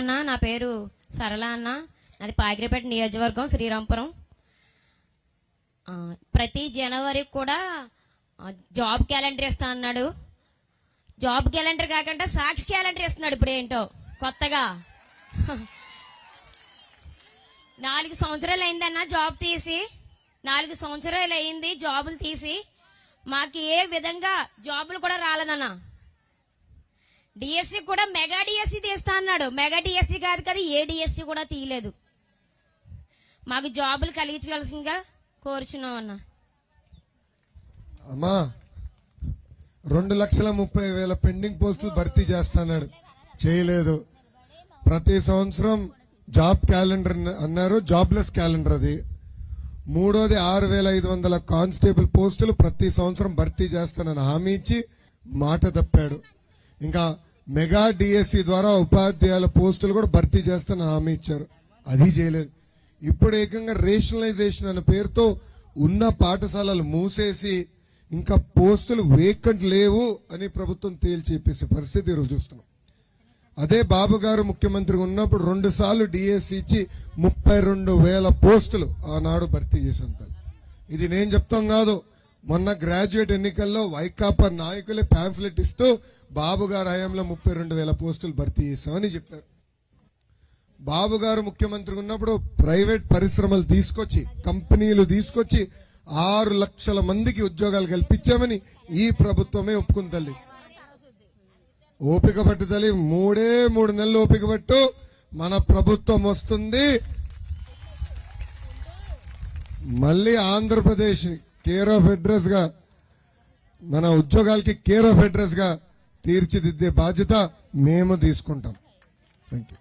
అన్న, నా పేరు సరళ అన్న, నాది పాగిరిపేట నియోజకవర్గం, శ్రీరాంపురం. ప్రతి జనవరి కూడా జాబ్ క్యాలెండర్ ఇస్తా అన్నాడు. జాబ్ క్యాలెండర్ కాకుండా సాక్షి క్యాలెండర్ ఇస్తున్నాడు. ఇప్పుడు ఏంటో కొత్తగా 4 సంవత్సరాలు అయిందన్న జాబ్ తీసి, 4 సంవత్సరాలు అయింది జాబులు తీసి. మాకు ఏ విధంగా జాబులు కూడా రాలేదన్న. డిఎస్సి కూడా మెగా డిఎస్సి తీస్తా అన్నాడు. మెగా డిఎస్సి కాదు కదా, ఏ డిఎస్సి కూడా తీయలేదు. మాకు జాబులు కలిగించవలసిందిగా కోరుచున్నాం అన్న. అమ్మా 2,30,000 పెండింగ్ పోస్టులు భర్తీ చేస్తాడు, చేయలేదు. ప్రతి సంవత్సరం జాబ్ క్యాలెండర్ అన్నారు, జాబ్లెస్ క్యాలెండర్ అది. మూడోది 6,500 కానిస్టేబుల్ పోస్టులు ప్రతి సంవత్సరం భర్తీ చేస్తానని హామీ ఇచ్చి మాట తప్పాడు. ఇంకా మెగా డిఎస్సి ద్వారా ఉపాధ్యాయుల పోస్టులు కూడా భర్తీ చేస్తానని హామీ ఇచ్చారు, అది చేయలేదు. ఇప్పుడు ఏకంగా రేషనలైజేషన్ అనే పేరుతో ఉన్న పాఠశాలలు మూసేసి ఇంకా పోస్టులు వేకెంట్ లేవు అని ప్రభుత్వం తేల్చి చెప్పేసే పరిస్థితి ఈరోజు చూస్తున్నాం. అదే బాబు గారు ముఖ్యమంత్రిగా ఉన్నప్పుడు 2 సార్లు డిఎస్సి ఇచ్చి 32,000 పోస్టులు ఆనాడు భర్తీ చేసేంత. ఇది నేను చెప్తాం కాదు, మొన్న గ్రాడ్యుయేట్ ఎన్నికల్లో వైకాపా నాయకులే ప్యాంఫ్లెట్ ఇస్తూ బాబు గారు హయాంలో 32,000 పోస్టులు భర్తీ చేశామని చెప్పారు. బాబు గారు ముఖ్యమంత్రిగా ఉన్నప్పుడు ప్రైవేట్ పరిశ్రమలు తీసుకొచ్చి, కంపెనీలు తీసుకొచ్చి 6 లక్షల మందికి ఉద్యోగాలు కల్పించామని ఈ ప్రభుత్వమే ఒప్పుకుంది. తల్లి ఓపిక పట్టు తల్లి, 3 నెలలు ఓపిక పట్టు, మన ప్రభుత్వం వస్తుంది. మళ్ళీ ఆంధ్రప్రదేశ్ కేర్ ఆఫ్ అడ్రస్ గా, మన ఉద్యోగాలకి కేర్ ఆఫ్ అడ్రస్ గా తీర్చిదిద్దే బాధ్యత మేము తీసుకుంటాం. Thank you.